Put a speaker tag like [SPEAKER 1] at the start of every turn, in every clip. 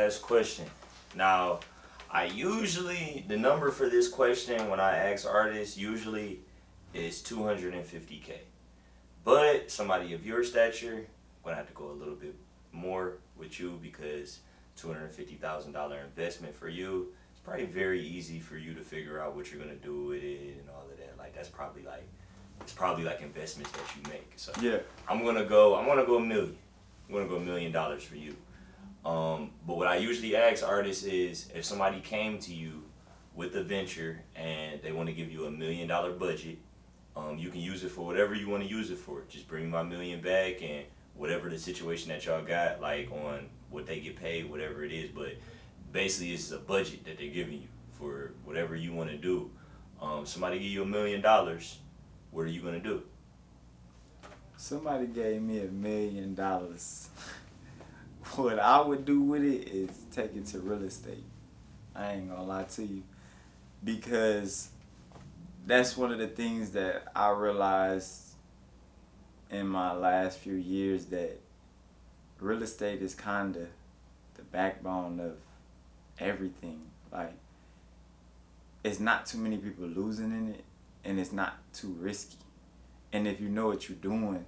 [SPEAKER 1] ass question. Now, the number for this question when I ask artists usually is 250K. But somebody of your stature, I'm gonna have to go a little bit more with you because $250,000 investment for you, it's probably very easy for you to figure out what you're gonna do with it and all of that. Like it's probably like investments that you make. So
[SPEAKER 2] yeah,
[SPEAKER 1] I'm gonna go a million. I'm gonna go $1 million for you. But what I usually ask artists is if somebody came to you with a venture and they want to give you $1 million budget, you can use it for whatever you want to use it for. Just bring my million back and whatever the situation that y'all got, like on what they get paid, whatever it is. But basically, it's a budget that they're giving you for whatever you want to do. Somebody give you $1 million, what are you gonna do?
[SPEAKER 2] somebody gave me $1 million. What I would do with it is take it to real estate. I ain't gonna lie to you, because that's one of the things that I realized in my last few years, that real estate is kind of the backbone of everything. Like, it's not too many people losing in it, and it's not too risky. And if you know what you're doing,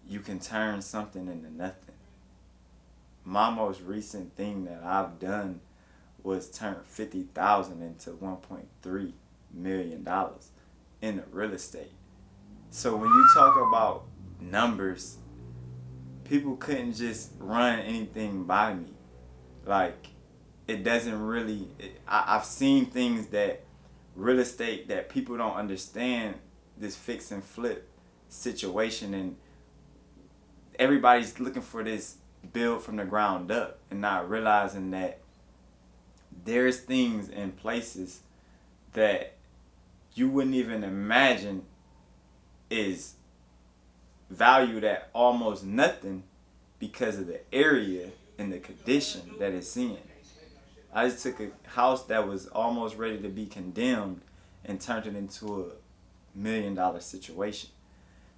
[SPEAKER 2] you can turn something into nothing. My most recent thing that I've done was turn 50,000 into $1.3 million in the real estate. So when you talk about numbers, people couldn't just run anything by me. Like, it doesn't really. I've seen things that real estate that people don't understand, this fix and flip situation, and everybody's looking for this build from the ground up and not realizing that there's things in places that you wouldn't even imagine is valued at almost nothing because of the area and the condition that it's in. I just took a house that was almost ready to be condemned and turned it into a $1 million situation.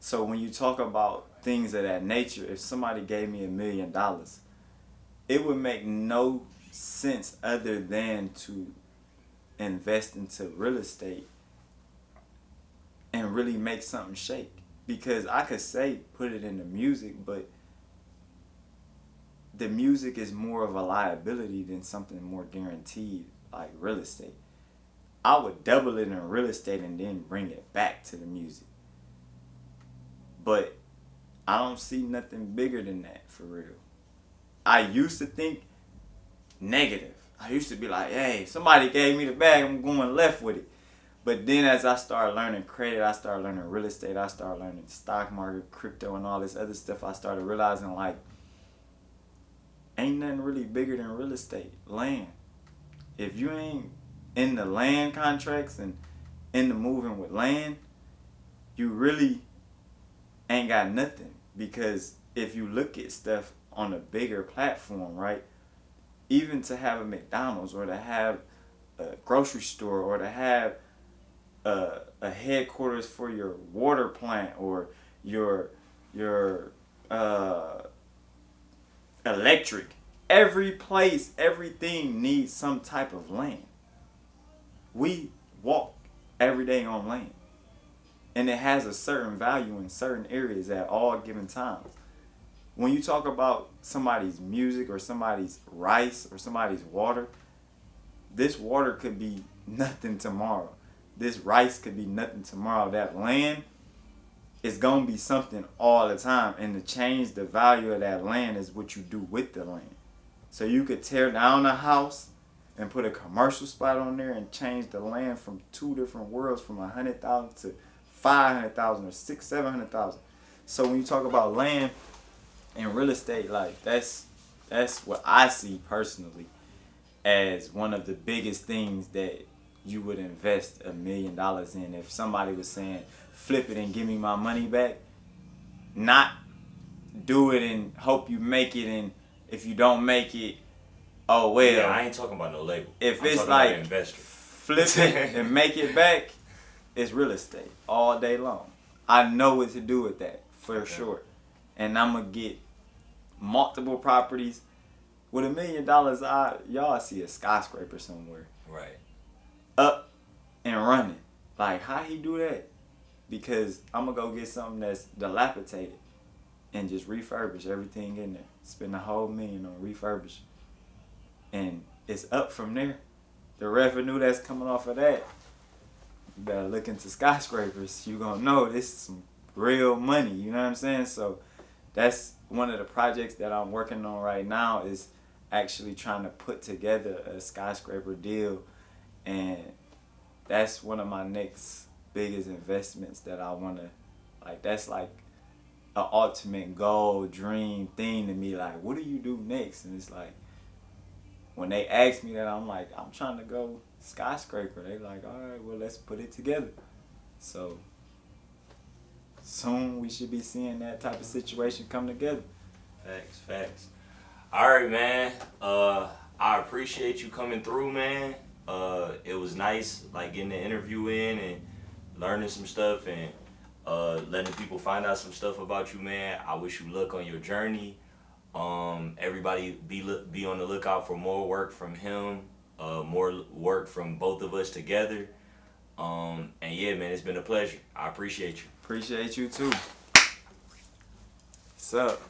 [SPEAKER 2] So when you talk about things of that nature, if somebody gave me $1 million, it would make no sense other than to invest into real estate and really make something shake. Because I could say put it into music, but the music is more of a liability than something more guaranteed like real estate. I would double it in real estate and then bring it back to the music. But I don't see nothing bigger than that for real. I used to think negative. I used to be like, hey, somebody gave me the bag, I'm going left with it. But then as I started learning credit, I started learning real estate, I started learning stock market, crypto, and all this other stuff, I started realizing, like, ain't nothing really bigger than real estate. Land. If you ain't in the land contracts and in the moving with land, you really ain't got nothing. Because if you look at stuff on a bigger platform, right, even to have a McDonald's or to have a grocery store or to have a headquarters for your water plant or your electric, every place, everything needs some type of land. We walk every day on land, and it has a certain value in certain areas at all given times. When you talk about somebody's music or somebody's rice or somebody's water, this water could be nothing tomorrow. This rice could be nothing tomorrow. That land is going to be something all the time. And to change the value of that land is what you do with the land. So you could tear down a house and put a commercial spot on there and change the land from two different worlds, from 100,000 to 500,000 or 700,000. So when you talk about land and real estate, like that's what I see personally as one of the biggest things that you would invest $1 million in. If somebody was saying flip it and give me my money back, not do it and hope you make it, and if you don't make it, oh well.
[SPEAKER 1] Yeah, I ain't talking about no label.
[SPEAKER 2] If
[SPEAKER 1] I'm
[SPEAKER 2] it's like
[SPEAKER 1] investor.
[SPEAKER 2] Flip it and make it back, it's real estate all day long. I know what to do with that for sure. And I'm going to get multiple properties with $1 million, y'all see a skyscraper somewhere
[SPEAKER 1] Right.
[SPEAKER 2] up and running. Like, how he do that? Because I'm gonna go get something that's dilapidated and just refurbish everything in there. Spend a whole $1 million on refurbish, and it's up from there. The revenue that's coming off of that, you better look into skyscrapers. You gonna know this is some real money. You know what I'm saying? So that's one of the projects that I'm working on right now, is actually trying to put together a skyscraper deal, and that's one of my next biggest investments that I wanna, like, that's like an ultimate goal, dream thing to me. Like, what do you do next? And it's like, when they ask me that, I'm like, I'm trying to go skyscraper. They like, all right, well, let's put it together. So soon we should be seeing that type of situation come together.
[SPEAKER 1] Facts. All right, man. I appreciate you coming through, man. It was nice, like, getting the interview in and learning some stuff and letting people find out some stuff about you, man. I wish you luck on your journey. Everybody be on the lookout for more work from him, more work from both of us together. And yeah, man, it's been a pleasure. I appreciate you.
[SPEAKER 2] Appreciate you too. What's up?